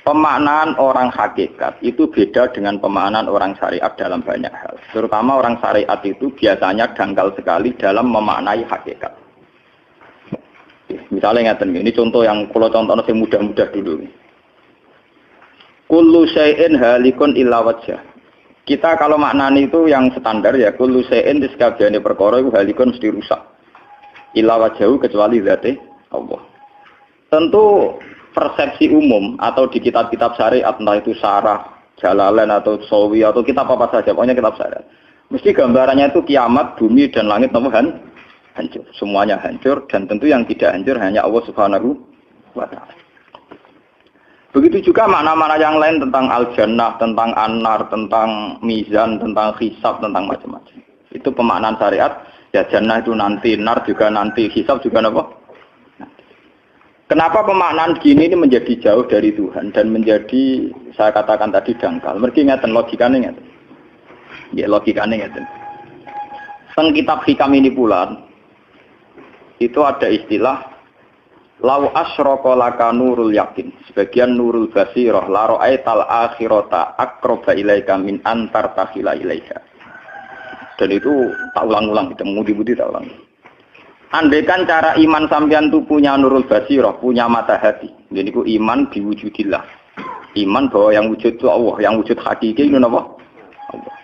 pemaknaan orang hakikat itu beda dengan pemaknaan orang syariat dalam banyak hal. Terutama orang syariat itu biasanya dangkal sekali dalam memaknai hakikat. Misalnya ngeten ini contoh yang kalau contohnya yang mudah-mudah dulu. Kullu syai'in halikun illa wajhah. Kita kalau maknani itu yang standar ya kullu syai'in di sekabehane perkara iku halikun mesti rusak. Illa wajhahu kecuali zate Allah. Tentu persepsi umum atau di kitab-kitab syariat entah itu Syarah, Jalalain atau Sawi atau kitab apa saja, pokoknya kitab syariat. Mesti gambarannya itu kiamat, bumi dan langit hancur. Semuanya hancur dan tentu yang tidak hancur hanya Allah Subhanahu wa taala. Begitu juga makna-makna yang lain tentang al-jannah, tentang an-nar, tentang mizan, tentang hisab, tentang macam-macam. Itu pemaknaan syariat, ya jannah itu nanti, nar juga nanti, hisab juga apa? Kenapa pemaknaan gini ini menjadi jauh dari Tuhan dan menjadi, saya katakan tadi, dangkal. Mergi ngeten logikane ngeten. Ya logikane ngeten. Teng kitab hikam ini pula itu ada istilah lau asyraka laka nurul yakin. Sebagian nurul basirah la ra'aital akhirata aqraba ilaika min antar takhila ilaika. Dan itu tak ulang-ulang, kita mudi-mudi tak ulang. Andaikan cara iman sampean itu punya nurul basirah, punya mata hati. Jadi ku iman diwujudillah. Iman bahwa yang wujud itu Allah, yang wujud hakiki itu apa? Allah.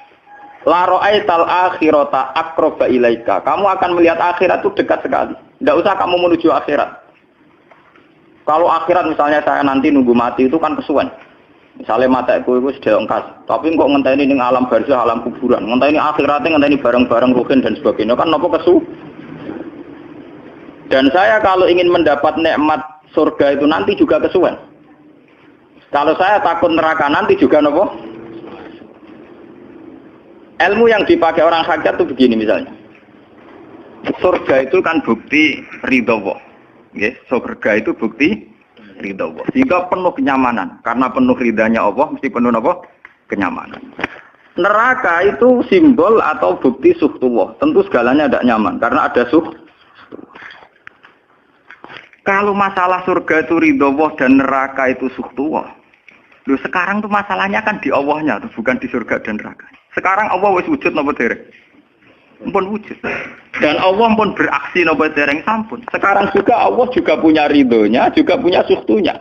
La ra'aital akhirata aqraba ilaika. Kamu akan melihat akhirat itu dekat sekali. Tidak usah kamu menuju akhirat. Kalau akhirat misalnya saya nanti nunggu mati itu kan kesuwen. Misalnya mata itu sudah engkas. Tapi kok ngenteni ning alam barzah, alam kuburan. Ngenteni akhiratnya, ngenteni barang-barang ruhin dan sebagainya. Kan apa kesu? Dan saya kalau ingin mendapat nikmat surga itu nanti juga kesuwen. Kalau saya takut neraka nanti juga nopo. Ilmu yang dipakai orang hakikat itu begini misalnya. Surga itu kan bukti ridho Allah. Nggih, surga itu bukti ridho Allah. Sehingga penuh kenyamanan. Karena penuh ridhanya Allah mesti penuh nopo? Kenyamanan. Neraka itu simbol atau bukti suhtullah. Tentu segalanya tidak nyaman karena ada Kalau masalah surga itu ridho Allah dan neraka itu suhtullah. Loh sekarang tuh masalahnya kan di Allahnya, bukan di surga dan neraka. Sekarang Allah wis wujud napa dereng? Ampun wujud. Dan Allah pun beraksi napa dereng sampun. Sekarang juga Allah juga punya ridhonya, juga punya suhtunya.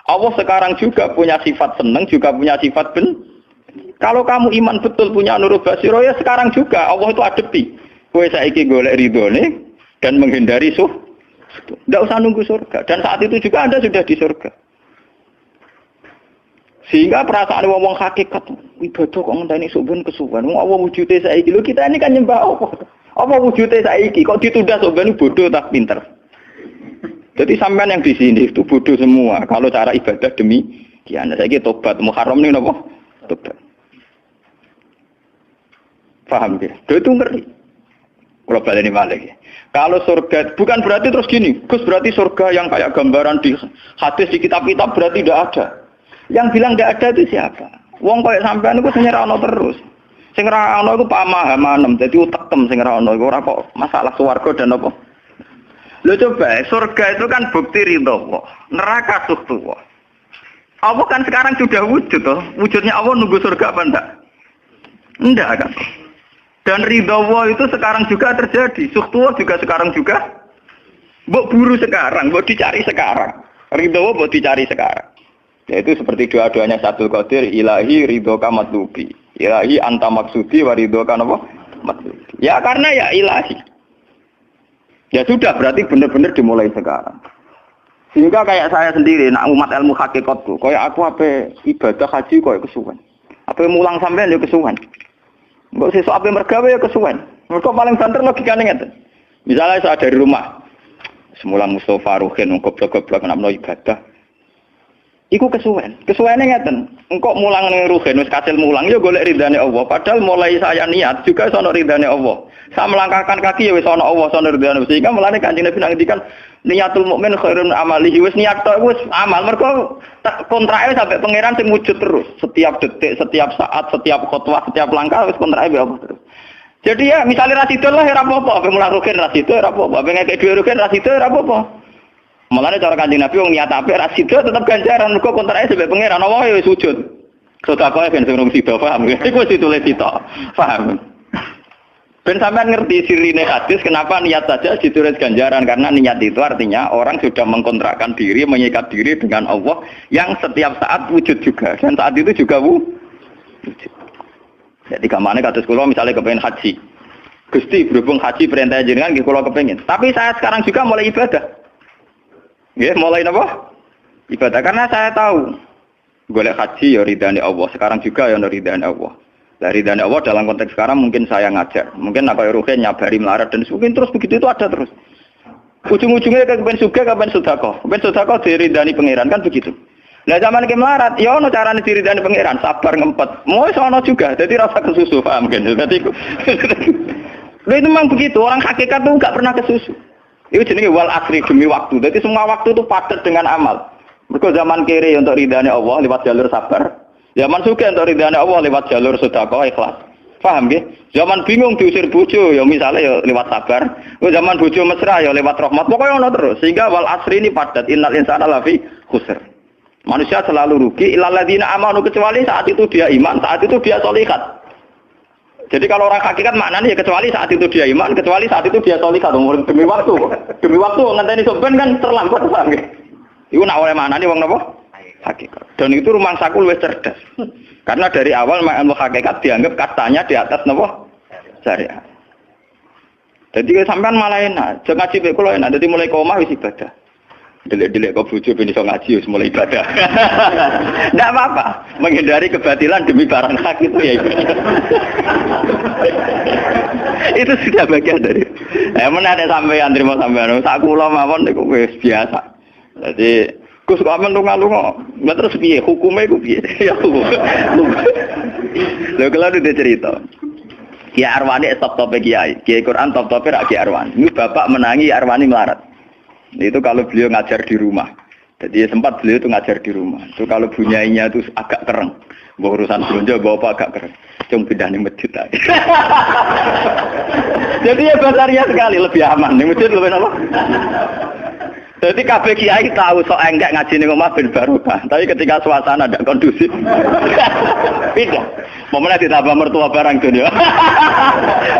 Allah sekarang juga punya sifat senang, juga punya sifat Kalau kamu iman betul punya nurul basiro ya sekarang juga Allah itu adepi. Kowe saiki golek ridhone dan menghindari tidak usah nunggu surga. Dan saat itu juga Anda sudah di surga. Sehingga perasaan wong hakikat ibadah kok ngenteni suben kesuwen. Wong Allah wujude saiki. Lho kita ini kan nyembah apa? Apa wujude saiki kok ditunda suben bodoh tak pinter. Jadi sampean yang di sini itu bodoh semua. Kalau cara ibadah demikian. Saiki tobat Muharram ini napa? Tobat. Paham ya? Itu ngeri. Kalau baleni malih. Kalau surga, bukan berarti terus gini, Gus berarti surga yang kayak gambaran di hadis di kitab-kitab berarti tidak ada. Yang bilang tidak ada itu siapa? Wong kayak sampean itu sing ora ono terus. Sing ora ono iku pamahaman, dadi utekem sing ora ono iku ora kok masalah swarga dan apa. Lho coba, surga itu kan bukti ridho Allah, neraka suhtullah. Allah kan sekarang sudah wujud toh. Wujudnya Allah nunggu surga apa enggak? Enggak kan. Dan ridho Allah itu sekarang juga terjadi. Suhtullah juga sekarang juga. Mbok buru sekarang, mbok dicari sekarang. Ridho Allah mbok dicari sekarang. Yaitu seperti doa-doanya Syaikhul Qadir, ilahi ridhoka matlubi. Ilahi anta maksudi wa ridhoka apa? Matlubi. Ya karena ya ilahi. Ya sudah berarti benar-benar dimulai sekarang. Sehingga kayak saya sendiri, nak umat ilmu hakikatku, kayak aku apa ibadah haji kayak kesuwen. Apa mulang sampean ya kesuwen. Mbok sesuk ape mergawe ya kesuwen. Mergo paling banter logikane ngeten. Misalnya saya dari rumah. Semula Mustofa Ruhin goblok-goblok namno ibadah. Iku kesuwen. Kesuwene ngeten. Engkok mulang ning Ruhin wis kasil mulang ya golek ridane Allah. Padahal mulai saya niat juga sono ridane Allah. Saya melangkahkan kaki ya wis ana Allah sono ridane. Sehingga mulane Kanjeng Nabi ngendikan niatul mukmin khairun amalihi wis niat tok wis amal. Mergo kontrake sampai pangeran sing wujud terus. Setiap detik, setiap saat, setiap khotbah, setiap langkah wis kontrake Allah terus. Jadi ya misalnya rasido lah ya apa-apa, apa mulang Ruhin rasido ya apa-apa, apa ngekek dhuwit Ruhin rasido ya apa-apa. Mulane cara Kanjeng Nabi wong niat apik ra sida tetep ganjaran mergo kontrake sebab pangeran Allah ya sujud. Sedekah ben sing sida paham. Iku wis ditulis sida. Paham. Ben sampean ngerti sirine hadis kenapa niat saja ditulis ganjaran karena niat itu artinya orang sudah mengkontrakkan diri, mengikat diri dengan Allah yang setiap saat wujud juga dan saat itu juga wujud. Jadi kamane kados kula misalnya kepengin haji. Gusti berhubung haji perintah jenengan nggih kula kepengin. Tapi saya sekarang juga mulai ibadah. Nggih, mulai apa? Ibadah karena saya tahu golek haji ya ridane Allah. Sekarang juga ya ridane Allah. Dari ridane Allah dalam konteks sekarang mungkin saya ngajar. Mungkin apa ruhen nyabari melarat dan mungkin terus begitu itu ada terus. Ujung-ujungnya kepen suga kapan sedekah. Kepen sedekah diridani pangeran kan begitu. Lah zaman ke melarat ya ono carane diridani pangeran, sabar ngempet. Mau sono juga. Jadi rasa kesusu paham kan. Jadi lha itu memang begitu. Orang hakikat tuh enggak pernah kesusu. Itu jenenge wal asri demi waktu. Jadi semua waktu itu padat dengan amal. Mergo zaman kiri untuk ridane Allah lewat jalur sabar. Zaman suka untuk ridane Allah lewat jalur sedekah ikhlas. Paham nggih? Zaman bingung diusir bojo ya misalnya ya lewat sabar. Zaman bojo mesra ya lewat rahmat. Pokoknya ono terus. Sehingga wal asri ini padat innal insana lafi khusr. Manusia selalu rugi illal ladzina amanu kecuali saat itu dia iman, saat itu dia sholihat. Jadi kalau orang hakikat maknanya ya kecuali saat itu dia iman, kecuali saat itu dia sholihat demi waktu. Demi waktu ngenteni sampean kan terlambat paham nggih? Iku nak oleh maknane wong napa? Hakikat. Dan itu rumah sakul wis cerdas. Karena dari awal ilmu hakikat dianggap katanya di atas napa? Syariat. Jadi sampean malah enak, jangan ngaji mek kula enak. Dadi mulai omah wis ibadah. Delek-delek kok bojo ben iso ngaji wis mulai ibadah. Enggak apa-apa, menghindari kebatilan demi barang hak itu ya ibadah. Itu sudah bagian dari. Menawa sampean trimo sampean sak kula mawon niku wis biasa. Jadi Gus kok amen lunga-lunga. Lah terus piye hukume iku piye? Ya hukum. Lha kalau ada cerita. Kiai Arwani top-tope kiai. Kiai Quran top-tope rak Kiai Arwani. Ini bapak menangi Arwani melarat. Itu kalau beliau ngajar di rumah. Jadi sempat beliau itu ngajar di rumah. Itu kalau bunyainya itu agak kereng. Bawa urusan belanja bawa apa agak kereng. Cuma pindah di masjid aja. Jadi ya basaria sekali lebih aman. Di masjid lebih apa? Jadi kabeh kiai tahu sok enggak ngaji ning omah ben barokah. Tapi ketika suasana tidak kondusif, pindah. Momennya ditambah mertua barang dunia.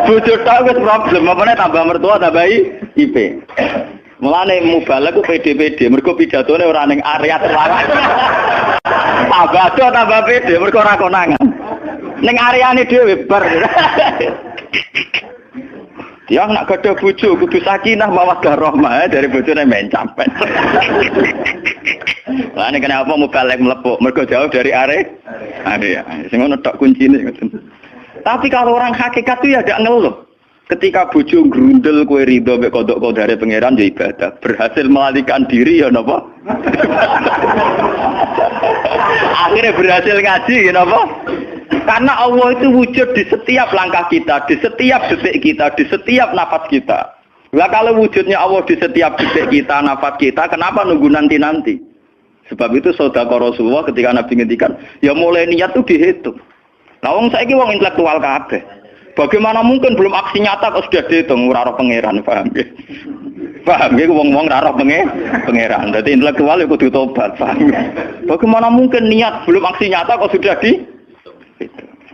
Bojo tok wis problem, momennya tambah mertua tambah IP. Mulane mubalek ku PD-PD, mergo pidatone ora ning area terlarang. Tambah do tambah PD, mergo ora konangan. Ning areane dhewe bar. Dia nak gadah bojo kudu sakinah mawaddah rahmah dari bojone men campet. Lah nek kenapa mubalek mlepuk mergo jauh dari area. Sing ngono tok kuncine. Tapi kalau orang hakikat itu ya gak ngeluh. Ketika bojo grundel kowe ridho mek kodok-kodare pangeran ya ibadah. Berhasil melalikan diri ya napa? Akhirnya berhasil ngaji ya napa? Karena Allah itu wujud di setiap langkah kita, di setiap detik kita, di setiap nafas kita. Lah kalau wujudnya Allah di setiap detik kita, nafas kita, kenapa nunggu nanti-nanti? Sebab itu sedekah Rasulullah ketika Nabi ngendikan, ya mulai niat itu dihitung. Nah wong saiki wong intelektual kabeh. Bagaimana mungkin belum aksi nyata kok sudah dihitung ora roh pangeran, paham nggih? Paham nggih wong-wong ora roh pangeran. Dadi intelektual iku kudu tobat, paham. Bagaimana mungkin niat belum aksi nyata kok sudah di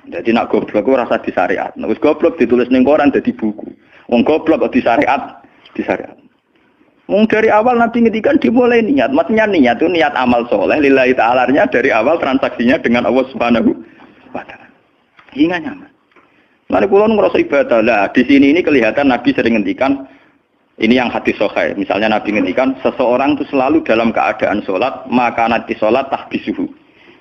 jadi nak goblok ku rasa di syariat. Nek wis goblok ditulis ning koran dadi buku. Wong goblok kok di syariat. Wong dari awal Nabi ngendikan dimulai niat. Maksudnya niat itu niat amal soleh lillahi ta'ala-nya dari awal transaksinya dengan Allah Subhanahu wa taala. Hingga nyaman. Lalu kula ngrasa ibadah. Lah di sini ini kelihatan Nabi sering ngendikan ini yang hadis sahih. Misalnya Nabi ngendikan seseorang itu selalu dalam keadaan salat, maka nanti salat tahbisuhu.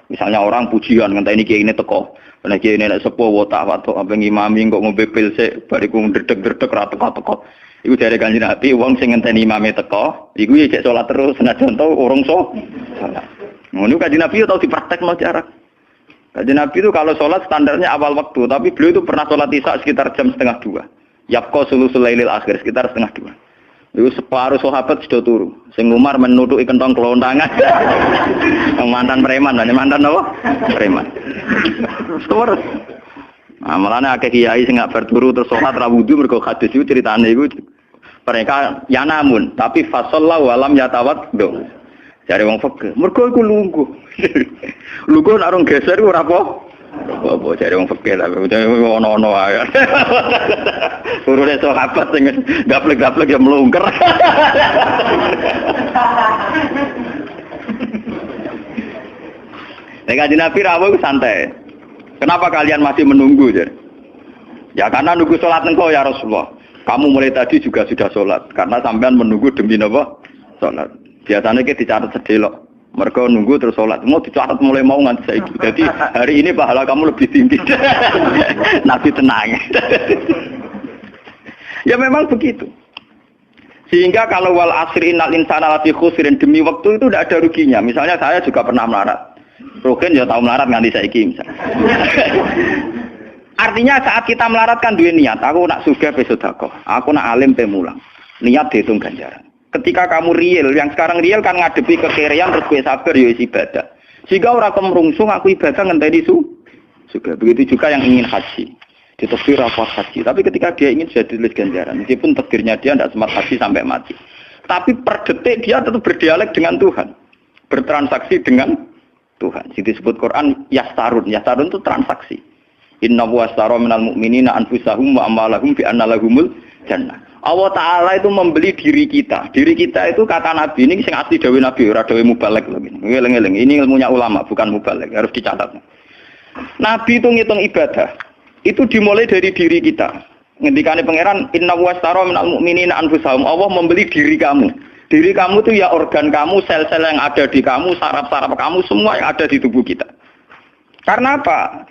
Misalnya orang pujian ngenteni kiai ini teko. Nek kiai ini nek sepuh watak watuk apa ngimami kok ngombe pil sik bariku ndredeg-ndredeg ra teko-teko. Iku jare Kanjeng Nabi wong sing ngenteni imame teko, iku ya cek salat terus senajan to urung salat. Ngono Kanjeng Nabi tau dipraktekno cara. Kanjeng Nabi itu kalau salat standarnya awal waktu, tapi beliau itu pernah salat Isya sekitar jam 1:30. Yaqqa sulusul lailil akhir sekitar 1:30. Itu separuh sahabat sudah turu. Sing Umar menutuki kentong kelontangan. Mantan preman, mantan apa? Preman. Terus. Nah, malane akeh kiai sing gak berturu terus salat ra wudu mergo hadis iku critane iku Mereka ya namun, tapi fasallahu walam yatawaddo. Jare wong fikih, mergo iku lungguh. Lungguh nek orang geser ora apa? Apa jare wong fikih lah, ono-ono ae. Urune sahabat sing gaplek-gaplek ya mlungker. Nek Kanjeng Nabi rawuh santai. Kenapa kalian masih menunggu, Jar? Ya karena nunggu sholat engkau ya Rasulullah. Kamu mulai tadi juga sudah sholat. Karena sampean menunggu demi apa? Sholat. Biasanya kita dicatat sedelok. Mereka nunggu terus sholat. Mau dicatat mulai mau nganti saiki. Jadi hari ini pahala kamu lebih tinggi. Nabi tenang. Ya memang begitu. Sehingga kalau wal asri innal insana lafi khusrin, demi waktu itu tidak ada ruginya. Misalnya saya juga pernah melarat. Rugen ya tahu melarat nganti saiki misalnya. Artinya saat kita melaratkan duwe niat, aku nak sugih pe sedekah, aku nak alim pe mulang. Niat dihitung ganjaran. Ketika kamu real, yang sekarang real kan ngadepi kekerean terus kowe sabar ya ibadah. Jika ora kemrungsung aku ibadah ngenteni juga. Begitu juga yang ingin haji. Ditakdir apa haji, tapi ketika dia ingin sudah ditulis ganjaran, meskipun takdirnya dia tidak sempat haji sampai mati. Tapi per detik dia tetap berdialog dengan Tuhan. Bertransaksi dengan Tuhan. Jadi disebut Quran yastarun. Yastarun itu transaksi. Inna wastara minal mu'minina anfusahum wa amalahum bi anna lahumul jannah. Allah Ta'ala itu membeli diri kita. Diri kita itu kata Nabi ini sing asli dawuh Nabi, ora dawuh mubalek lho. Ngeleng-eleng. Ini ilmunya ulama, bukan mubalek. Harus dicatat. Nabi itu ngitung ibadah. Itu dimulai dari diri kita. Ngendikane pangeran inna wastara minal mu'minina anfusahum. Allah membeli diri kamu. Diri kamu itu ya organ kamu, sel-sel yang ada di kamu, saraf-saraf kamu, semua yang ada di tubuh kita. Karena apa?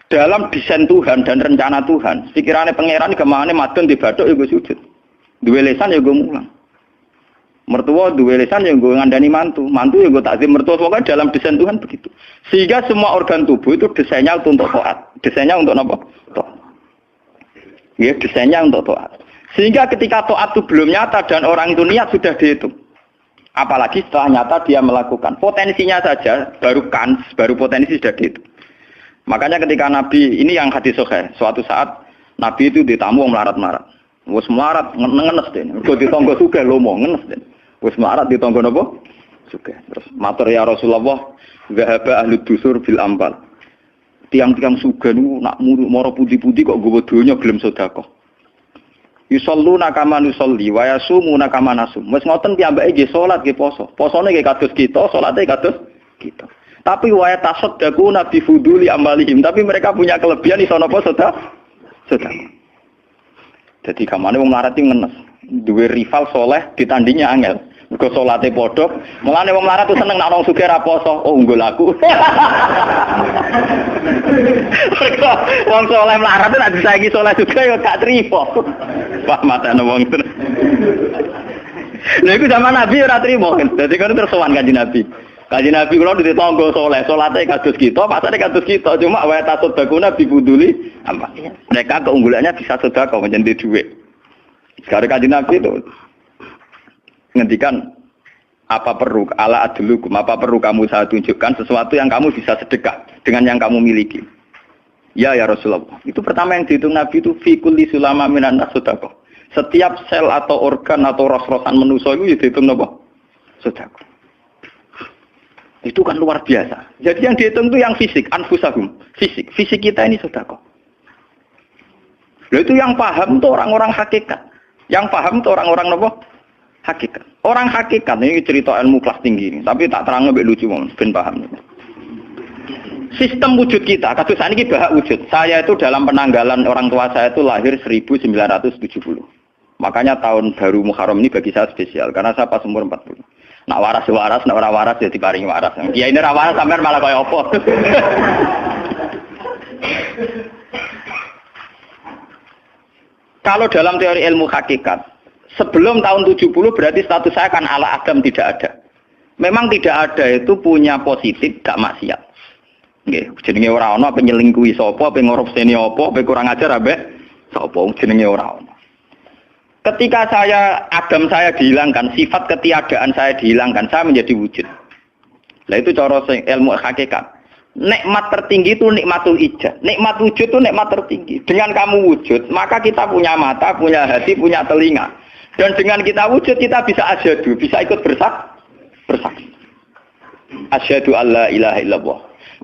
Dalam desain Tuhan dan rencana Tuhan, pikirannya pangeran kemana madon di bathuk ya gue sujud. Dua lesan ya gue mulang. Mertua dua lesan ya gue ngandani mantu. Mantu ya gue takzim mertua. Pokoknya dalam desain Tuhan begitu. Sehingga semua organ tubuh itu desainnya untuk taat. Desainnya untuk apa? Taat. Ya, desainnya untuk taat. Sehingga ketika taat itu belum nyata dan orang itu niat sudah dihitung. Apalagi setelah nyata dia melakukan. Potensinya saja baru kans, baru potensi sudah dihitung. Makanya ketika Nabi, ini yang hadis sahih, suatu saat Nabi itu ditamu melarat-melarat. Wes melarat ngenes deh. Kok ditonggo sugih lomo ngenes deh. Wes melarat ditonggo napa? Sugih. Terus matur ya Rasulullah, zahaba ahli dusur bil ambal. Tiang-tiang sugih niku nak moro putih-putih kok nggawa donya gelem sedekah. Yusalluna kama nusolli wa yasumuna kama nasum. Wes ngoten piyambake nggih salat nggih poso. Posone nggih kados kita, salate kados kita. Tapi wa tasaddaquna bi fuduli amalihim. Tapi mereka punya kelebihan iso napa sedekah. Jadi kamane wong melarat iki ngenes. Duwe rival soleh ditandingi angel. Mergo salate padha. Mulane wong melarat tuh seneng nek wong sugih ra poso. Oh unggul aku. Mergo wong soleh melarat nek disaiki soleh juga ya gak trimo. Wah matane wong tenan. Lha iku zaman Nabi ora trimo kan. Dadi kan terus sowan Kanjeng Nabi. Kanjeng Nabi kula ditonggo saleh, salate kados kita, pasane kados kita, cuma wa tasodakuna bibuduli apa. Mereka keunggulannya bisa sedekah menjadi duit. Sekarang Kanjeng Nabi itu ngendikan apa perlu ala adlukum, apa perlu kamu saya tunjukkan sesuatu yang kamu bisa sedekah dengan yang kamu miliki. Ya Rasulullah. Itu pertama yang dihitung Nabi itu fi kulli sulama minan nas sedekah. Setiap sel atau organ atau ros-rosan manusia itu dihitung apa? Sedekah. Itu kan luar biasa. Jadi yang dihitung itu yang fisik, anfusahum, fisik. Fisik kita ini sedekah. Lalu itu yang paham itu orang-orang hakikat. Yang paham itu orang-orang apa? Hakikat. Orang hakikat ini cerita ilmu kelas tinggi ini, tapi tak terang lebih lucu ben paham. Sistem wujud kita, kasus ini bahak wujud. Saya itu dalam penanggalan orang tua saya itu lahir 1970. Makanya tahun baru Muharram ini bagi saya spesial karena saya pas umur 40. Nak waras, nak ora waras ya diparingi waras. Ya ini ora waras sampean malah kaya apa. Kalau dalam teori ilmu hakikat, sebelum tahun 70 berarti status saya kan ala Adam tidak ada. Memang tidak ada itu punya positif gak maksiat. Nggih, jenenge ora ana apa nyelingkuhi sapa, apa ngorupseni apa, apa kurang ajar ambek sapa jenenge ora ana. Ketika Adam saya dihilangkan, sifat ketiadaan saya dihilangkan, saya menjadi wujud. Nah itu cara ilmu hakikat. Nikmat tertinggi itu nikmatul ijad. Nikmat wujud itu nikmat tertinggi. Dengan kamu wujud, maka kita punya mata, punya hati, punya telinga. Dan dengan kita wujud kita bisa asyhadu, bisa ikut bersaksi. Asyhadu alla ilaha illallah.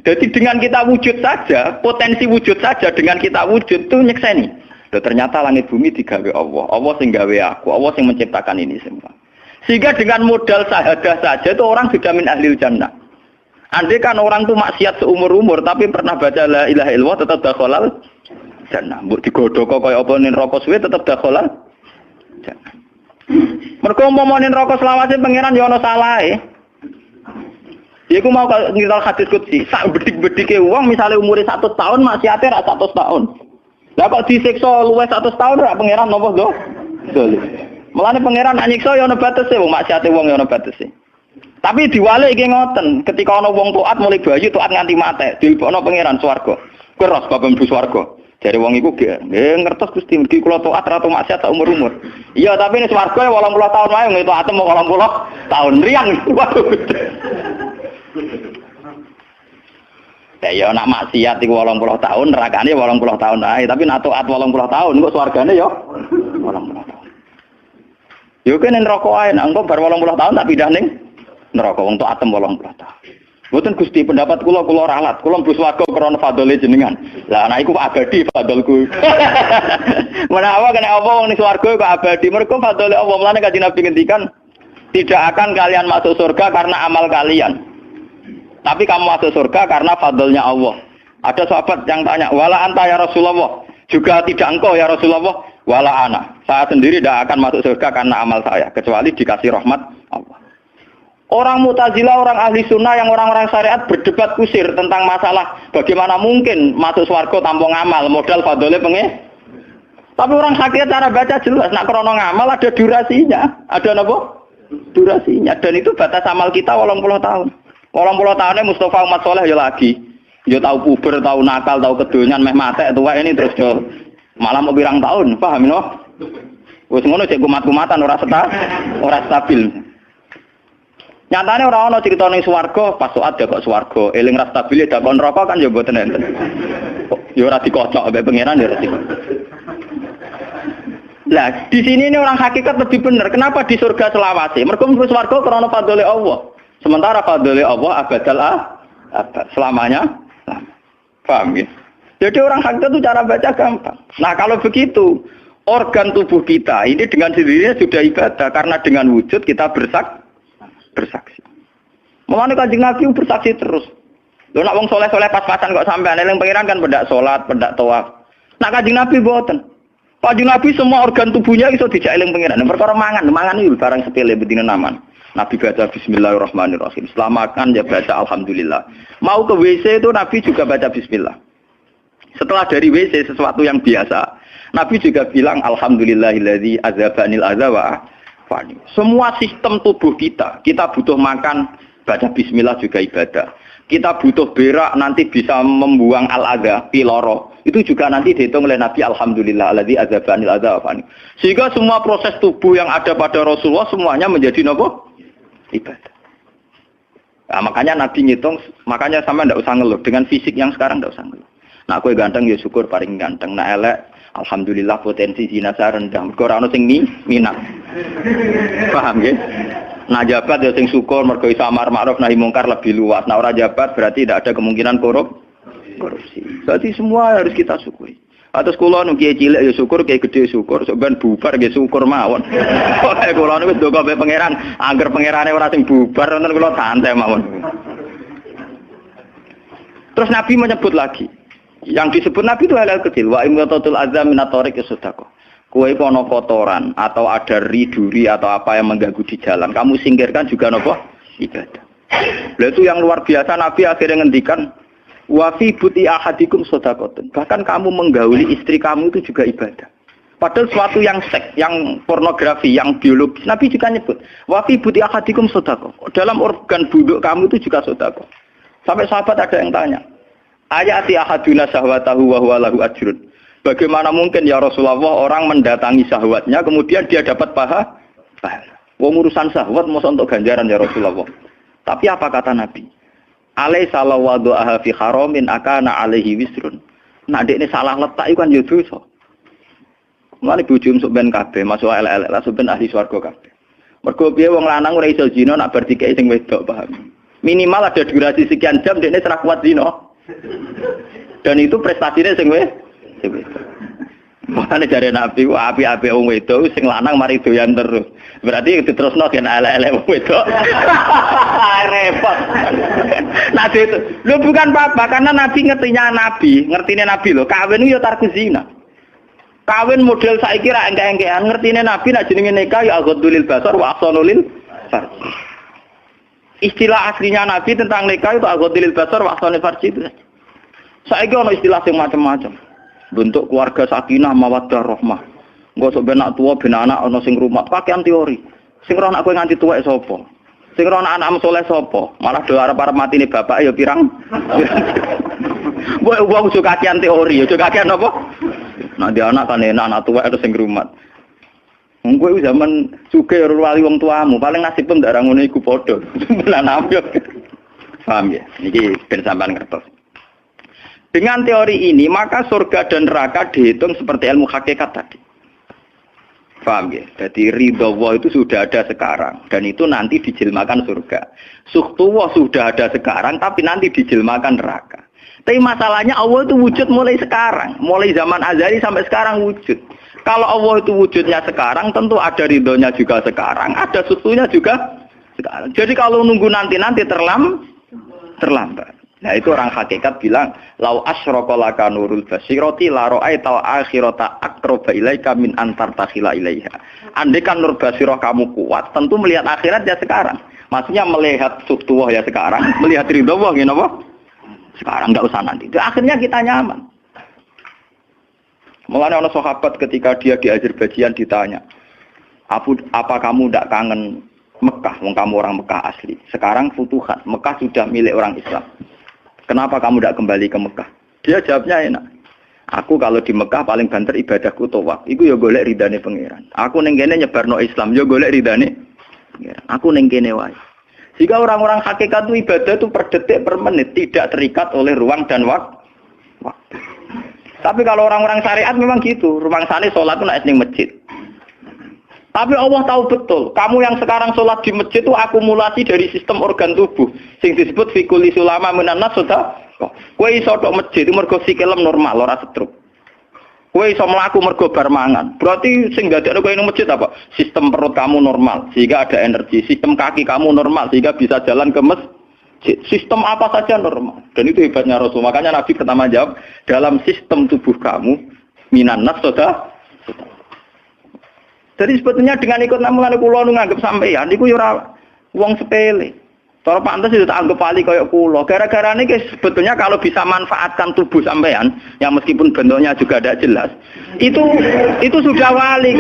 Jadi dengan kita wujud saja, potensi wujud saja dengan kita wujud itu nyekseni. Ternyata langit bumi digawe Allah. Allah sing gawe aku, Allah sing menciptakan ini semua. Sehingga dengan modal syahadah saja itu orang sudah min ahlil jannah. Andai kan orang itu maksiat seumur-umur tapi pernah baca la ilaha illallah tetap dakhalal jannah. Mbok digodhok kaya apa ning neraka suwe tetap dakhalal jannah. Mergo umpama ning neraka selawase pangeran ya ana salahe. Iku mau ngiral hadis qudsi, sak bedik-bedike wong misale umure 100 tahun maksiate ra 100 tahun. Lah kok disiksa luwih 100 tahun ra pangeran napa do? Dolim. Mulane pangeran anyiksa ya ana batese wong maksiate wong ya ana batese. Tapi diwalik iki ngoten, ketika ana wong taat mulai bayi taat nganti mate, dilebokno pangeran swarga. Keros kok mlebu swarga. Jare wong iku nggih ngertos Gusti mergi kula taat ra maksiat sak umur-umur. Iya, tapi ning swarga 80 tahun wae ngene taat mau 80 tahun riang. Waduh. Ya nak maksiat iku 80 tahun, nerakane 80 tahun ae, tapi nak taat 80 tahun kok swargane ya 80 tahun. Yo kene neraka ae, nek engko bar 80 tahun tak pindah ning neraka wong taat 80 tahun. Mboten Gusti pendapat kula ralat, kula mlebu swarga krana fadhole jenengan. Lah anak iku abadi fadholku. Menawa kena apa wong ning swarga kok abadi, mergo fadhole Allah. Mulane Kanjeng Nabi ngendikan tidak akan kalian masuk surga karena amal kalian. Tapi kamu masuk surga karena fadlnya Allah. Ada sahabat yang tanya, wala anta ya Rasulullah. Juga tidak engkau ya Rasulullah. Wala ana. Saya sendiri tidak akan masuk surga karena amal saya. Kecuali dikasih rahmat Allah. Orang Mu'tazilah, orang ahli sunnah yang orang-orang syariat berdebat kusir tentang masalah bagaimana mungkin masuk surga tanpa ngamal. Modal fadlnya Tapi orang hakikat cara baca jelas. Nak krono ngamal ada durasinya. Ada apa? Durasinya. Dan itu batas amal kita 80 tahun. 80 tahunnya Mustafa umat soleh ya lagi. Ya tahu puber, tahu nakal, tahu kedonyan, meh mate tua ini terus yo malah mau birang tahun, paham no? Wes ngono cek kumat-kumatan ora stabil. Nyatane ora ana crita ning swarga, pas saat ya kok swarga, eling ra stabil ya dakon neraka kan ya mboten enten. Ya ora dikocok ambek pangeran ya ora dikocok. Lah, di sini ini orang hakikat lebih benar. Kenapa di surga selawase? Mergo mlebu swarga krana fadhole Allah. Sementara fadhole Allah abadal abad selamanya. Paham ya? Jadi orang hakikat itu cara baca gampang. Nah, kalau begitu, organ tubuh kita ini dengan sendirinya sudah ibadah karena dengan wujud kita bersaksi. Mulane Kanjeng Nabi bersaksi terus. Lho nek wong soleh-soleh pas-pasan kok sampean eling pangeran kan pendak salat, pendak tawaf. Nah Kanjeng Nabi mboten. Kanjeng Nabi semua organ tubuhnya iso dijak eling pangeran. Perkara mangan iki barang sepele bedine naman. Nabi baca bismillahirrahmanirrahim. Setelah makan ya baca alhamdulillah. Mau ke WC itu Nabi juga baca bismillah. Setelah dari WC sesuatu yang biasa, Nabi juga bilang alhamdulillahilladzi azhabanil adza wa afani. Semua sistem tubuh kita butuh makan, baca bismillah juga ibadah. Kita butuh berak nanti bisa membuang al-adza, piloro. Itu juga nanti dihitung oleh Nabi alhamdulillahilladzi azhabanil adza wa afani. Sehingga semua proses tubuh yang ada pada Rasulullah semuanya menjadi apa? Ibadah. Nah, makanya Nabi ngitung, makanya sama ndak usah ngeluh dengan fisik yang sekarang ndak usah ngeluh. Nah, kowe ganteng ya syukur paling ganteng. Nah, elek alhamdulillah potensi zina rendah. Mergo ora ono sing minat. Paham nggih? Nah, jabat ya sing syukur mergo iso amar ma'ruf nahi mungkar lebih luas. Nah, ora jabat berarti tidak ada kemungkinan korupsi. Berarti semua harus kita syukuri. Atus kula nu kiye cilik ya syukur, kiye gedhe syukur, sok ben bubar nggih syukur mawon. Pokoke kula niku ndonga mbek pangeran, angger pangerane ora sing bubar wonten kula santai mawon. Terus Nabi menyebut lagi. Yang disebut Nabi itu hal-hal kecil. Wa imatatul azza min at-tariq sedekah. Kowe kono kotoran atau ada riduri atau apa yang mengganggu di jalan, kamu singkirkan juga napa? Ibadah. Lah itu yang luar biasa Nabi akhirnya ngendikan wa fi buti ahadikum shadaqatun. Bahkan kamu menggauli istri kamu itu juga ibadah. Padahal suatu yang seks, yang pornografi, yang biologis, Nabi juga nyebut wa fi buti ahadikum shadaqah. Dalam organ buduk kamu itu juga sedekah. Sampai sahabat ada yang tanya, ayati ahaduna syahwatahu wa huwa lahu ajrun. Bagaimana mungkin ya Rasulullah orang mendatangi syahwatnya kemudian dia dapat pahala? Wong urusan syahwat masa untuk ganjaran ya Rasulullah. Tapi apa kata Nabi? Alaysa lawadhu'aha fi haramin akana alaihi wisrun. Nah, dekne salah letak iku kan ya dosa. Mulane bojo sok ben kabeh masuk elek-elek lah sok ben ahli swarga kabeh. Mergo piye wong lanang ora iso zina nak bar dikeki sing wedok paham. Minimal ada durasi sekian jam dekne ora kuat zina. Dan itu prestasinya sing wedok. Makane jare Nabi ku api-api wong wedok sing lanang mari doyan terus. Berarti diterusno gen elek-elek wong wedok. Repot. Nabi itu, lu bukan apa-apa karena Nabi ngertine Nabi lho, kawin yo tarku zina. Kawin model saiki ra engke-engkean, ngertine Nabi nek jenenge nikah ya aghdulil basar wa ahsanulil farj. Istilah aslinya Nabi tentang nikah itu aghdulil basar wa ahsanul farj itu. Saiki ono istilah sing macam-macam. Bentuk keluarga sakinah mawaddah rahmah. Engko sok ben anak tuwa ben anak ana sing rumah, pakaian teori. Sing ora anak kowe nganti tuwek sapa? Sing ora anak-anakmu saleh sapa? Malah do arep-arep matine bapak ya pirang. Wong sok kakean teori, yo kakean apa? Nah dia anak kan enak, anak tua itu sing ngrumat. Wong kowe zaman sugih wali wong tuamu, paling nasib pun ndak ngono iku padha. Lan ambyok. Paham ya? Niki ben sampean ngertos. Dengan teori ini, maka surga dan neraka dihitung seperti ilmu hakikat tadi. Paham ya? Jadi ridho Allah itu sudah ada sekarang dan itu nanti dijelmakan surga. Suhtullah sudah ada sekarang tapi nanti dijelmakan neraka. Tapi masalahnya Allah itu wujud mulai sekarang. Mulai zaman azali sampai sekarang wujud. Kalau Allah itu wujudnya sekarang, tentu ada ridhonya juga sekarang. Ada susunya juga sekarang. Jadi kalau nunggu nanti-nanti terlambat. Nah itu orang hakikat bilang, lau asyraka laka nurul basirati la ra'aital akhirata aqraba ilaika min antar takhila ilaiha. Andai kan nur basirah kamu kuat, tentu melihat akhirat ya sekarang. Maksudnya melihat suhtullah ya sekarang, melihat ridho Allah ya apa? Sekarang enggak usah nanti. Akhirnya kita nyaman. Mulanya ada sahabat ketika dia di Azerbaijan ditanya, apa kamu tidak kangen Mekah? Wong kamu orang Mekah asli. Sekarang futuhat, Mekah sudah milik orang Islam. Kenapa kamu tidak kembali ke Mekah? Dia jawabnya enak. Aku kalau di Mekah paling banter ibadahku tawaf. Iku ya golek ridane pangeran. Aku ning kene nyebarno Islam, ya golek ridane pangeran. Aku ning kene wae. Jika orang-orang hakikat itu ibadah itu per detik, per menit, tidak terikat oleh ruang dan waktu. Tapi kalau orang-orang syariat memang gitu, ruang sana sholat itu naik di masjid. Tapi Allah tahu betul, kamu yang sekarang sholat di masjid itu akumulasi dari sistem organ tubuh. Yang disebut fikuli sulama minanas sudah. Kowe iso tok masjid itu mergo sikilem normal, ora stroke. Kowe iso mlaku mergo bar mangan. Berarti sing dadekno kowe ning masjid apa? Sistem perut kamu normal sehingga ada energi. Sistem kaki kamu normal sehingga bisa jalan ke masjid. Sistem apa saja normal. Dan itu hebatnya Rasul. Makanya Nabi pertama jawab, dalam sistem tubuh kamu minan nas sudah. Jadi sebetulnya dengan ikut namulan kula nganggep sampeyan niku ya ora wong sepele. Cara pantes itu tak anggap wali kayak kula. Gara-gara ini sebetulnya kalau bisa manfaatkan tubuh sampean, yang meskipun bentuknya juga tidak jelas, itu sudah wali.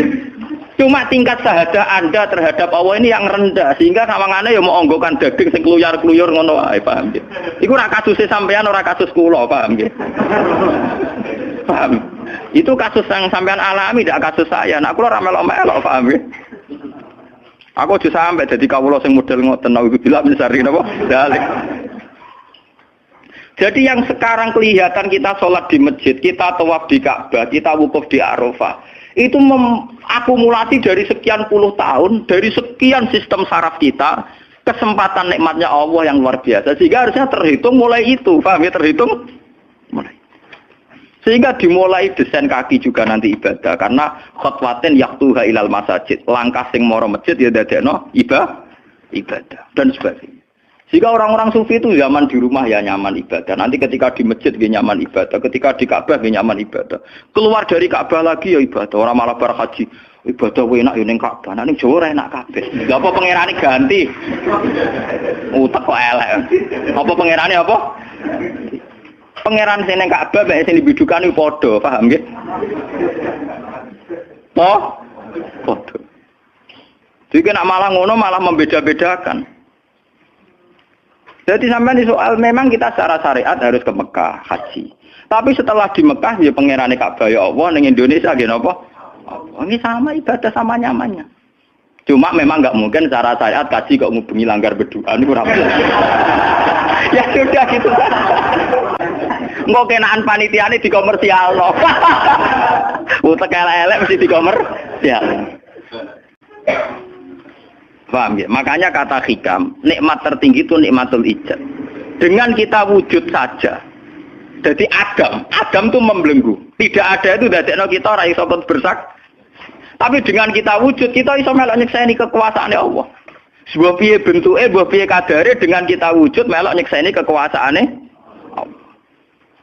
Cuma tingkat sahadah Anda terhadap Allah ini yang rendah, sehingga sawangane ya mau onggokan daging sing kluyur-kluyur ngono wae, paham nggih. Iku ora kasuse sampean, ora kasus kula, paham nggih. Paham. Itu kasus yang sampean alami, tidak kasus saya. Nak kula ora melok-melok, paham nggih. Aku aja sampai jadi kawula sing model ngoten naudzubillah min syarri napa dalik. Jadi yang sekarang kelihatan kita sholat di masjid, kita tawaf di Ka'bah, kita wukuf di Arafah, itu akumulasi dari sekian puluh tahun, dari sekian sistem saraf kita, kesempatan nikmatnya Allah yang luar biasa. Sehingga harusnya terhitung mulai itu, paham ya, terhitung mulai. Sehingga dimulai desain kaki juga nanti ibadah karena khotwatin yaktuha ilal masajid, langkah sing moro masjid ya dadekno ibadah dan sebagainya. Jika orang-orang sufi itu zaman di rumah ya nyaman ibadah, nanti ketika di masjid dia nyaman ibadah, ketika di Ka'bah dia nyaman ibadah, keluar dari Ka'bah lagi ya ibadah. Orang malah bar haji ibadah enak ya ning Ka'bah, ning Jawa ora enak kabeh. Lha apa pangerane ganti? Utek kok elek. Apa pangerane apa? Pangeran sing ning Ka'bah mek sing dibidukan iku padha, paham nggih? Padha. Jadi nek malah ngono malah membeda-bedakan. Jadi sampai di soal memang kita secara syariat harus ke Mekah haji. Tapi setelah di Mekah ya pangerane Ka'bah ya Allah ning Indonesia nggih napa? Ini sama ibadah sama nyamannya. Cuma memang enggak mungkin secara syariat haji kok ngubungi langgar berdoa niku ora. Ya sudah gitu kan. Engko kenaan panitiane dikomersialno. Utek elek mesti dikomer. Ya. Paham ya? Makanya kata hikam, nikmat tertinggi itu nikmatul ijad. Dengan kita wujud saja. Jadi Adam itu membelenggu. Tidak ada itu dadekno kita ora iso bersak. Tapi dengan kita wujud, kita iso melok nyekseni kekuasaan Allah. Sebuah piye bentuke, sebuah piye kadare dengan kita wujud melok nyekseni kekuasaane Allah.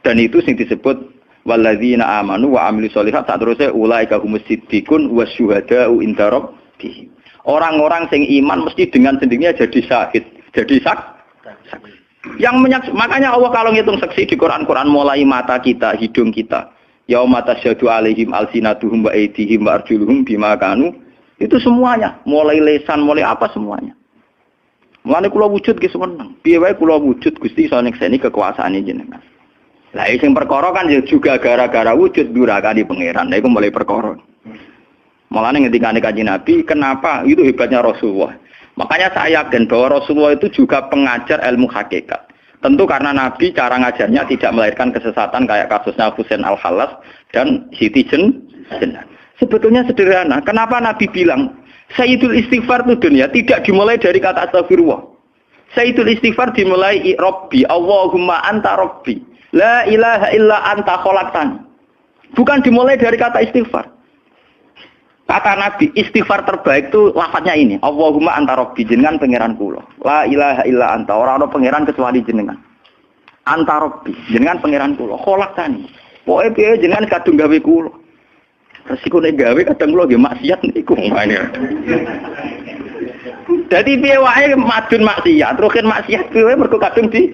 Dan itu sing disebut walladzina amanu wa amilus sholihat saterusé ulaika humus siddiqun wasyuhada'u inda rabbihim. Orang-orang sing iman mesti dengan sendirinya jadi syahid, jadi saksi. Makanya Allah kalau ngitung saksi di Quran mulai mata kita, hidung kita, yauma tasyhadu alaihim alsinatuhum wa aydihim wa arjuluhum bima kanu, itu semuanya, mulai lesan, mulai apa semuanya. Mulane kula wujud ki seneng. Piye wae kula wujud Gusti iso nyekseni kekuasaane jenengan. Lah sing perkara kan juga gara-gara wujud durakani pangeran. Lah iku mulai perkara. Mulane ngendikane Kanjeng Nabi, kenapa itu hebatnya Rasulullah. Makanya saya yakin bahwa Rasulullah itu juga pengajar ilmu hakikat. Tentu karena Nabi cara ngajarnya tidak melahirkan kesesatan kayak kasusnya Husain Al-Khallas dan Siti Jenar. Sebetulnya sederhana. Kenapa Nabi bilang Sayyidul Istighfar itu dunia tidak dimulai dari kata astagfirullah. Sayyidul Istighfar dimulai Rabbi, Allahumma anta Rabbi, la ilaha illa anta khalaqtani. Bukan dimulai dari kata istighfar. Kata Nabi, istighfar terbaik itu lafadznya ini. Allahumma anta Rabbi, jenengan pangeran kula. La ilaha illa anta, ora ana pangeran kecuali jenengan. Anta Rabbi, jenengan pangeran kula. Khalaqtani. Pokoke piye jenengan kadung gawe kula. Resiko nek gawe kadang kula nggih maksiat niku ngene. Dadi piye wae madun maksiat, rukin maksiat piye mergo kadung di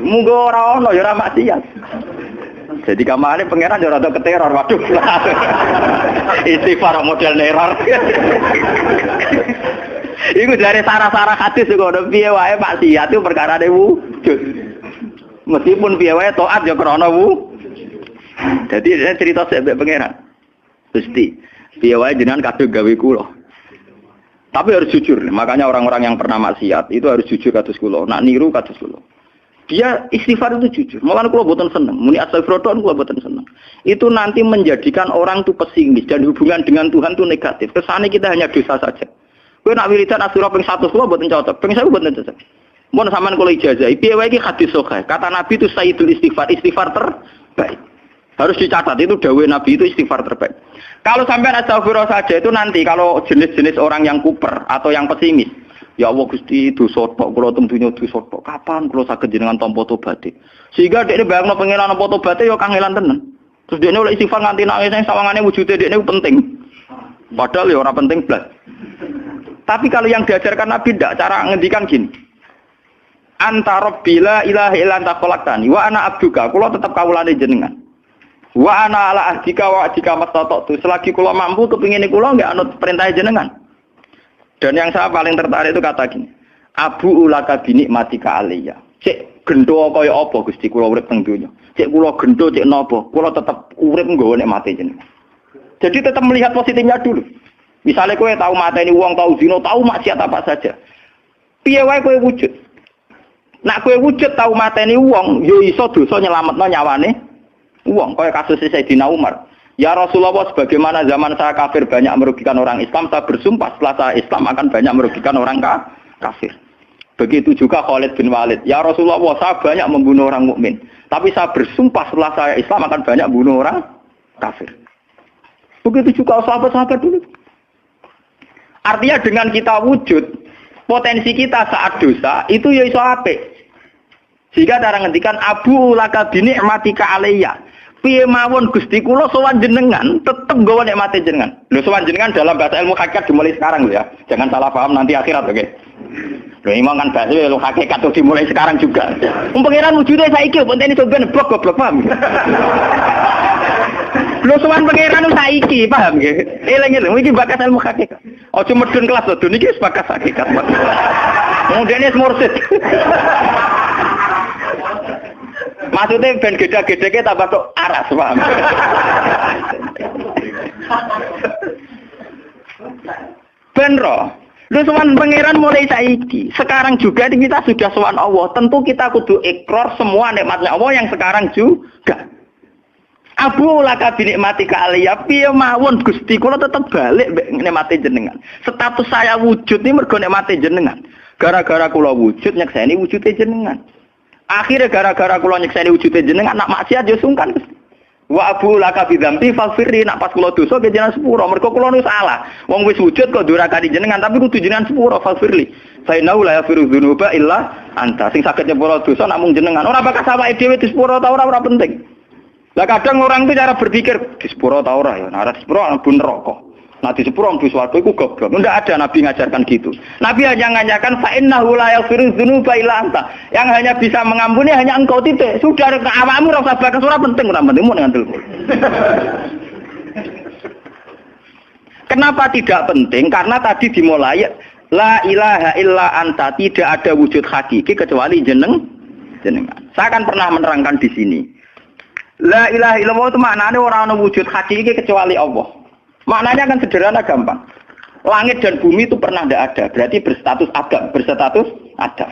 munggo ora ana ya ora maksiat. Jadi kamane pangeran yo rada keteror, waduh. Istighfar model neror. Iku dari sarah-sarah hadis kok ono piye wae maksiat itu perkara wujud. Meskipun piye wae taat yo krana Jadi saya cerita sebab pangeran. Gusti, piye wae jenengan kadung gawe kula. Tapi harus jujur. Makanya orang-orang yang pernah maksiat itu harus jujur kados kula. Nak niru kados kula. Dia istighfar itu jujur. Malah kula boten seneng. Muni astagfirullah kula boten seneng. Itu nanti menjadikan orang itu pesimis dan hubungan dengan Tuhan itu negatif. Kesane kita hanya dosa saja. Kowe nak wiridan asura ping 100 kula boten cocok. Ping 1000 boten cocok. Mun sampean kula ijazah, piye wae iki hadis sahih. Kata Nabi itu sayyidul istighfar terbaik. Harus dicatat itu dawuh Nabi itu istighfar terbaik. Kalau sampean astagfirullah saja itu nanti kalau jenis-jenis orang yang kuper atau yang pesimis. Ya Allah Gusti dosa tok kula teng donya dosa tok. Kapan kula saged jenengan tampa tobaté? Sehingga dekne bayangno pengenan tampa tobaté ya kangelan tenan. Terus dekne oleh istighfar nganti nangis sing sawangane wujude dekne penting. Padahal ya ora penting blas. Tapi kalau yang diajarkan Nabi ndak cara ngendikan gini. Anta Rabbi la ilaha illa anta khalaqtani wa ana abduka. Kula tetep kawulane jenengan. Wa ana ala ahdika wa ahdika mastata'tu. Selagi kula mampu kepingine kula nggak anut perintah jenengan. Dan yang saya paling tertarik itu kata gini, Abu ulaka binikmatika aliyah. Cek gendo kaya apa Gusti kula urip teng donya. Cek kula gendo cek napa, kula tetep urip nggawa nikmate jenengan. Jadi tetap melihat positifnya dulu. Misalnya kowe tahu mateni wong, tahu zina, tahu maksiat apa saja. Piye wae kowe wujud. Nak kowe wujud tahu mateni wong, ya iso dosa nyelametno nyawane wong, kaya kasus Sayyidina Umar. Ya Rasulullah, sebagaimana zaman saya kafir banyak merugikan orang Islam, saya bersumpah setelah saya Islam akan banyak merugikan orang kafir. Begitu juga Khalid bin Walid. Ya Rasulullah, saya banyak membunuh orang mukmin, tapi saya bersumpah setelah saya Islam akan banyak membunuh orang kafir. Begitu juga sahabat-sahabat dulu. Artinya dengan kita wujud, potensi kita saat dosa itu ya iso apik. Jika cara ngendikan Abu laka binikmatika alayya. Piye mawon Gusti kula sowan jenengan tetep nggawa nikmate jenengan. Lho sowan jenengan dalam bahasa ilmu hakikat dimulai sekarang lho ya. Jangan salah paham nanti akhirat oke. Lho imam kan bahasa ilmu hakikat tuh dimulai sekarang juga. Pangeran wujude saiki pontene sampeyan goblok paham. Lho sowan pangeran saiki paham nggih. Eling-eling iki bakas ilmu hakikat. Aja medun kelas lho niki wis bakas hakikat. Mudene mursid. Maksudnya ben gede-gedeke tambah tok aras, paham? Ben roh. Lu sowan pangeran mulai saiki. Sekarang juga kita sudah sowan Allah. Tentu kita kudu ikrar semua nikmatnya Allah yang sekarang juga. Abu laka bi nikmatika alayya piye mawon Gusti kula tetep balik nikmate jenengan. Status saya wujud ini mergo nikmate jenengan. Gara-gara kula wujud nyekseni wujude jenengan. Akhirnya gara-gara kula nyekseni wujude jenengan nak maksiat yo sungkan Gusti. Wa abu laka bi dzambi faghfirli nak pas kula dosa ke jenengan sepuro mergo kula nu salah. Wong wis wujud kok durakani jenengan tapi kudu jenengan sepuro faghfirli. Fa inna la yaghfiru dzunuba illa anta. Sing saged nyepuro dosa namung jenengan. Ora bakal awake dhewe disepuro ta ora penting. Lah kadang orang itu cara berpikir disepuro ta ora ya. Nah disepuro mlebu neraka. Nah disepuro mlebu swarga iku goblok. Ndak ada nabi ngajarkan gitu. Nabi hanya ngajarkan fa innahu la yaghfiru dzunuba illa anta. Yang hanya bisa mengampuni hanya engkau titik. Sudah awakmu ora usah bakas ora penting mun ngandel. Kenapa tidak penting? Karena tadi dimulai la ilaha illa anta, tidak ada wujud hakiki kecuali jenengan. Saya akan pernah menerangkan di sini. La ilaha illallah itu maknanya orang ana wujud hakiki kecuali Allah. Maknanya kan sederhana gampang. Langit dan bumi itu pernah tidak ada, berarti berstatus adam.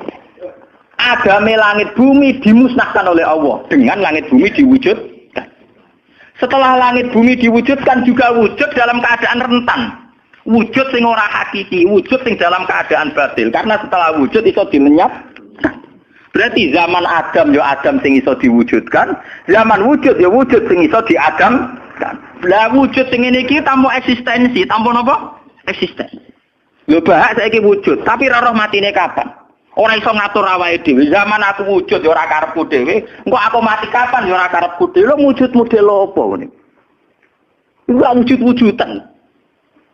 Agame langit bumi dimusnahkan oleh Allah dengan langit bumi diwujudkan. Setelah langit bumi diwujudkan juga wujud dalam keadaan rentan. Wujud sing ora hakiki, wujud sing dalam keadaan batil. Karena setelah wujud iso dilenyapkan. Berarti zaman Adam ya Adam sing iso diwujudkan, zaman wujud ya wujud sing iso diadamkan. Lah wujud sing ngene iki tanpa eksistensi, tanpa napa? Eksistensi. Lho bahak saiki wujud, tapi ora roh matine kapan? Ora iso ngatur awake dhewe. Zaman aku wujud ya ora karepku dhewe, engko aku mati kapan ya ora karepku dhewe. Lho wujud model apa ngene? Iku wujud-wujudan.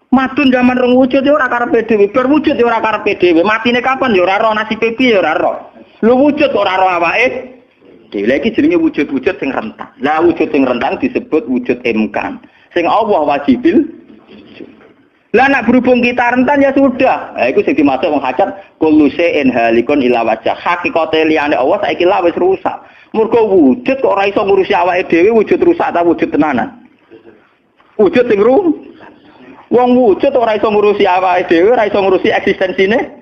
Madun zaman rong wujud ya ora karepe dhewe, berwujud ya ora karepe dhewe. Matine kapan ya ora roh, nasibe piye ya ora roh. Lho wujud ora roh awake. Dhewe iki jenenge wujud-wujud sing rentang. Lah wujud sing rentang disebut wujud imkan. Sing Allah wajibil. Lah nek berhubung kita rentan ya sudah. Lah iku sing dimaksud wong hajat kullu shay'in halikun illa wajh. Hakikate liyane Allah saiki lah wis rusak. Mergo wujud kok ora iso ngurusi awake dhewe wujud rusak ta wujud tenanan. Wujud sing wong wujud ora iso ngurusi awake dhewe, ora iso ngurusi eksistensine.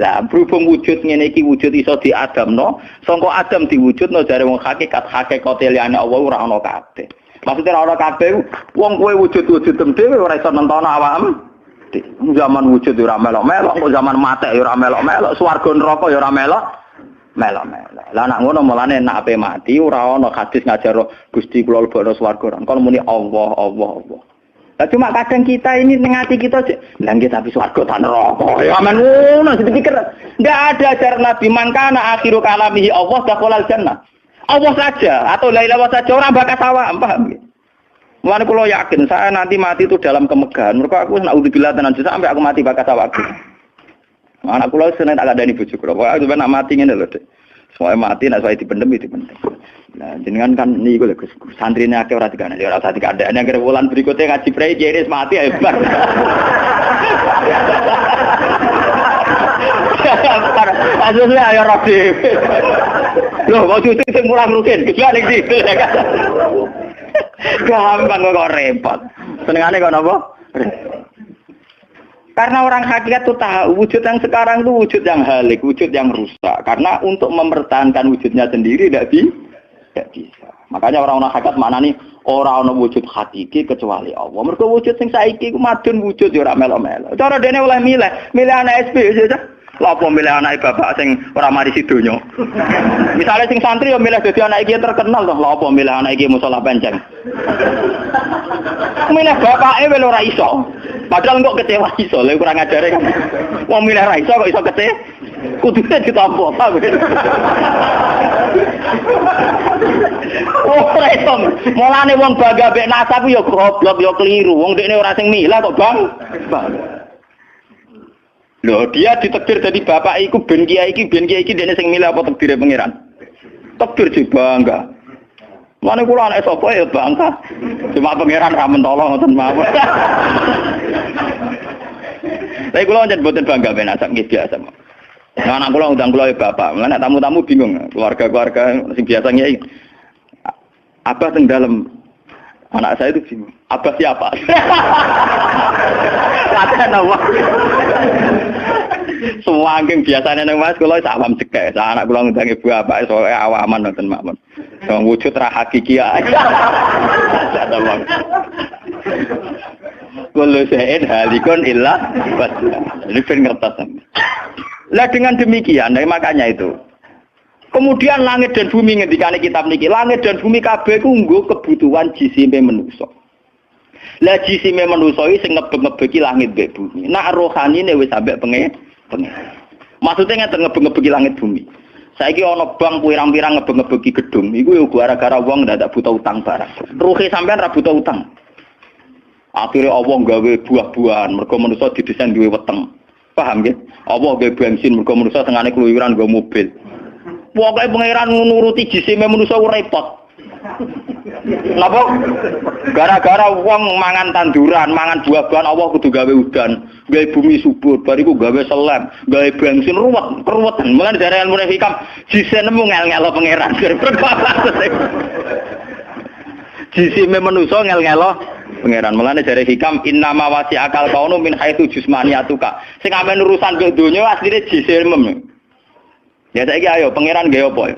Lah berhubung wujud ngene iki wujud iso diadamno, sangka Adam diwujudno jare wong hakikate liyane Allah ora ana kabeh. Maksudnya ora ana kabeh, wong kowe wujud-wujud dhewe ora iso nentono awakmu. Zaman wujud ora melok-melok, kok zaman matek ora melok-melok, swarga neraka ya ora melok-melok. Lah nek ngono mulane nek ape mati ora ana hadis ngajar Gusti kula lebokno swarga. Kon muni Allah. Nah, cuma kadang kita ini ngati kita aja, langit tapi swarga ta neraka. Ya aman ngono dipikir. Enggak ada ajaran Nabi mangkana akhiru kalamihi Allah dakhalal jannah. Allah saja atau la ilaha saja orang bakal awak, paham nggih? Mulane kula yakin saya nanti mati itu dalam kemegahan. Mergo aku naudzubillah tenan sampai aku mati bakal awak. Anak kula seneng tak kandhani bojo kula. Pokoke sampe nak mati ngene lho, Dik. Soale mati nek saya dipendem. Nah, jenengan kan niku lho Gus. Santrine akeh ora dikandani, ora usah dikandani. Nek bulan berikutnya ngaji prei jeris mati hebat. Asline ayo rodi. Loh, kok cucu sing murah mungkin. Kecuali iki. Gampang kok repot. Senengane kok napa? Karena orang hakikat itu tahu wujud yang sekarang itu wujud yang halik, wujud yang rusak. Karena untuk mempertahankan wujudnya sendiri tidak bisa. Makanya orang-orang hakikat mana nih orang wujud hakiki kecuali Allah. Mereka wujud yang saiki ku madun wujud ya ora melo-melo. Cara dene oleh milih anak SP aja. Lha apa milih anak bapak sing ora mari sidonya. Misalnya sing santri ya milih dadi anak iki terkenal toh. Lha apa milih anak iki musala penceng. Milih bapake wel ora iso. Padahal kok kecewa iso, lha kurang ajare kan. Wong milih ra iso kok iso kecewa. Kudune ditampa, Pak. Oh, iso. Mulane wong bangga mek nasab ya goblok ya keliru. Wong dekne ora sing milah kok, Bang. Loh, dia ditakdir jadi bapak iku ben kiai iki dene sing milah apa takdire pangeran? Takdir sih bangga. Mane kula anak sapa ya bangga. Cuma pangeran ra mentolo ngoten mawon. Tapi kula njen boten bangga ben asap nggih biasa. Nah, anak kula undang kula ya bapak. Lah tamu-tamu bingung, keluarga-keluarga sing biasa nyai. Abah teng dalem. Anak saya itu bingung. Abah siapa? Kata nama. Sewangking biasane nang Mas kula awam cekek. Anak kula ngundang ibu bapak soe awaman nonton makmun. Wong wujud ra hakiki ae. Kullu syai'in halikun illa wajhah. Ini ben ngertos. Lah dengan demikian, makanya itu. Kemudian langit dan bumi ngendikane kitab niki, langit dan bumi kabeh ku nggo kebutuhan jisime manusa. Lah jisime manusa iki sing ngebeg-ngebegi langit mbek bumi. Nak rohanine wis sampe pengen. Maksudnya ngeten ngebeg-ngebegi langit bumi. Saiki ana bank pirang-pirang ngebeg-ngebegi gedung, iku yo gara-gara wong ndak butuh utang barang. Ruhe sampean ra butuh utang. Akhirnya Allah gawe buah-buahan, mergo manusa didesain duwe weteng. Paham nggih? Allah gawe bensin, mergo manusa tengane keluyuran nggo mobil. Pokoke pangeran nuruti jisime manusa repot. Napa? Gara-gara wong mangan tanduran, mangan buah-buahan Allah kudu gawe udan, gawe bumi subur, bariku gawe selem, gawe bensin ruwet. Mulane dari ilmu hikam jisine nemu ngel-ngelo pangeran. Jisime manusa ngel-ngelo pangeran. Mulane dari hikam innama wasi akal kaunu min haitsu jusmaniyatuka. Sing amen urusan ke donya asline jisime. Ya saiki ayo pangeran gawe apa?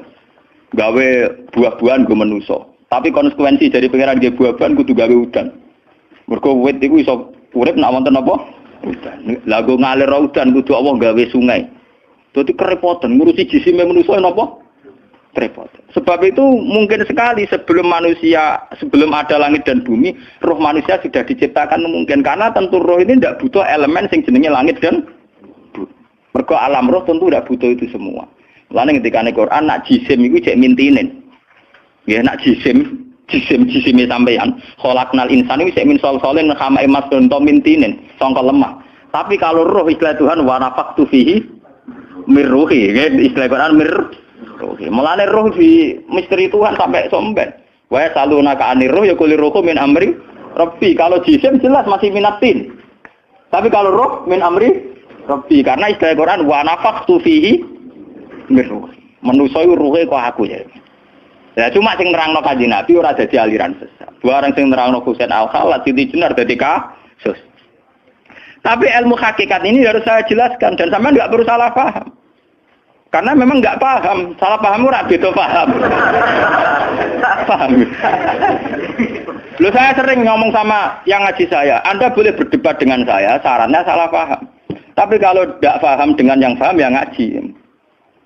Gawe buah-buahan go manusa. Tapi konsekuensi dari pangeran gawe buah-buahan kudu gawe udan. Mergo wit iku iso urip nek wonten apa? Udan. Lah go ngalir udan kudu Allah gawe sungai. Dadi kerepotan ngurusi jisime manusa napa? Repot. Sebab itu mungkin sekali sebelum ada langit dan bumi, roh manusia sudah diciptakan mungkin karena tentu roh ini tidak butuh elemen yang jenenge langit dan bumi. Mergo alam roh tentu tidak butuh itu semua. Lalu ketika di Quran nak jisim itu cek mintinin, ya nak jisim sampeyan. Kholaqnal insani cek min solsolin khama emas donto mintinin, songkol lemah. Tapi kalau roh istilah Tuhan wa nafaqtu fihi mirruhi, ya istilah Quran mirruhi. Mulane roh di misteri Tuhan sampai somben. Wa salunaka anir roh ya kulir roh min amri rabbi. Kalau jisim jelas masih minatin. Tapi kalau roh min amri rabbi karena istilah Quran wa nafaqtu fihi mirruh. Manusa iku ruhe kok aku ya. Ya cuma sing nerangno Kanjeng Nabi ora dadi aliran sesat. Barang sing nerangno Husain Al-Khallat Siti Jenar dadi kasus. Tapi ilmu hakikat ini harus saya jelaskan dan sampean enggak perlu salah paham. Karena memang enggak paham, salah paham ora beda paham. Paham. Loh saya sering ngomong sama yang ngaji saya, Anda boleh berdebat dengan saya, sarannya salah paham. Tapi kalau tidak paham dengan yang paham ya ngaji.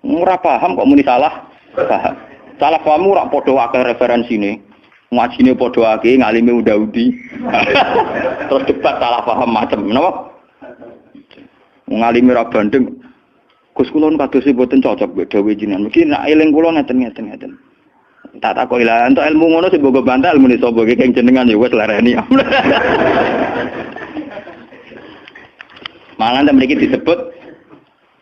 Ora paham kok muni salah paham. Salah paham ora padha akeh referensine. Ngajine padha akeh, ngalime unda-undi. Terus debat salah paham macam napa? Ngalime ra bandeng. Gus kula kados mboten cocok mbek dawuh jenengan. Mungkin nek eling kula ngeten. Tak takoki lah entuk ilmu ngono sing mbok bantal muni sapa iki keng jenengan ya wis lareni. Malah mriki disebut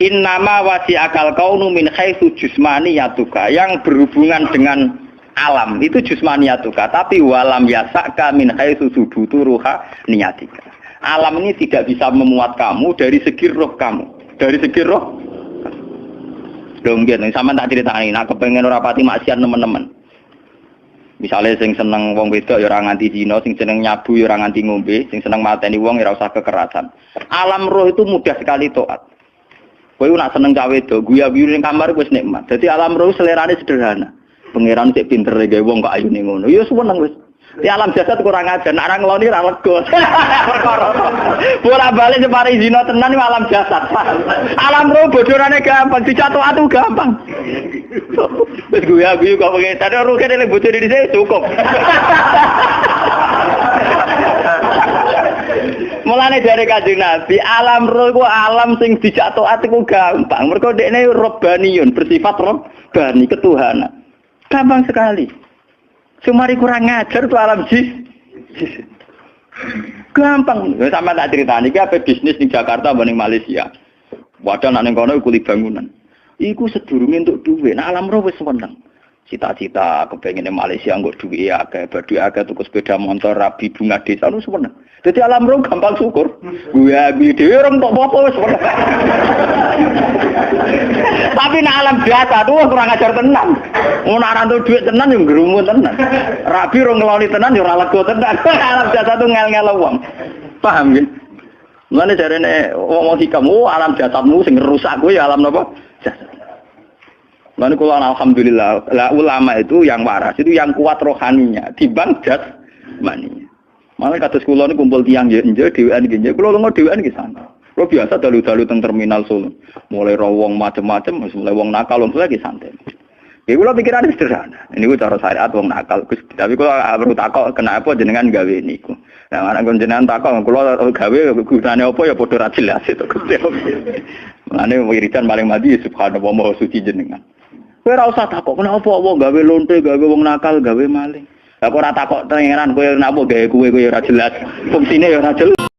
innama wasi akal kaunu min haitsu jusmaniyatuka, yang berhubungan dengan alam itu jusmaniyatuka, tapi walam yasaka min haitsu subutu ruha niyatika. Alam ini tidak bisa memuat kamu dari segi roh kamu. Dari segi roh. Donggen sampean tak critani, nek kepengin ora pati maksiat teman-teman. Misalnya sing seneng wong wedok ya ora nganti zina, sing seneng nyabu ya ora nganti ngombe, sing seneng mateni wong ya ora usah kekerasan. Alam roh itu mudah sekali taat. Kowe nak seneng cawe wedok, guyu-guyu ning kamar wis nikmat. Dadi alam roh selerane sederhana. Pangeran sik pinter gawe wong kok ayune ngono. Ya seneng wis. Di alam jasad kurang ajar, nak orang ngeloni ra lega. Bola-balik separi zina tenan iki alam jasad. Alam roh bodorane gampang, dicatu atu gampang. Wis guyu-guyu kok pengen tadi roh kene bocor di sini cukup. Mulane dari Kanjeng Nabi, alam roh iku alam sing dicatu ati ku gampang. Mergo dekne robbaniyun, bersifat robbani, ketuhanan. Gampang sekali. Sumari kurang ngajar tuh alam jis. Gampang. Sama tak ceritani iki apa bisnis di Jakarta banding Malaysia. Wadah nang ning kono kulit bangunan. Iku sedurunge entuk dhuwit. Nah alam roh wis seneng. Cita-cita kepengine Malaysia nggo dhuwit akeh, badhe akeh tuku sepeda motor, rabi bunga desa lu seneng. Dadi alam roh gampang syukur. Gue dhewe ora entuk apa-apa wis seneng. Tapi nek alam biasa tuh kurang ajar tenan. Ngono ora entuk dhuwit tenan yo ngrumu tenan. Rabi ora ngeloni tenan yo ora lega tenan. Alam biasa tuh ngel-ngel wong. Paham nggih? Mulane jarene wong hikam, alam jasadmu sing rusak kuwi alam napa? Jasad. Mulane kula alhamdulillah, lah ulama itu yang waras, itu yang kuat rohaninya dibanding jasmaninya. Malah kados kula niku kumpul tiyang nggih dhewean nggih. Kula lunga dhewean nggih sana. Kula biasa dalu-dalu teng terminal Solo. Mulai ro wong macem-macem, mulai wong nakal wong lagi santai. Ya kula pikirane sederhana. Niku cara syariat wong nakal. Tapi kula perlu takok kenapa jenengan gawe niku. Nah, anak jenengan takok kula gawe gunane apa ya padha ra jelas itu. Mulane wiridan paling mati subhanallah maha suci jenengan. Kowe ora usah takok kenapa wong gawe lonte, gawe wong nakal, gawe maling. Lah kok ora takok pangeran kowe napa gawe kowe ora jelas. Fungsine ya ora jelas.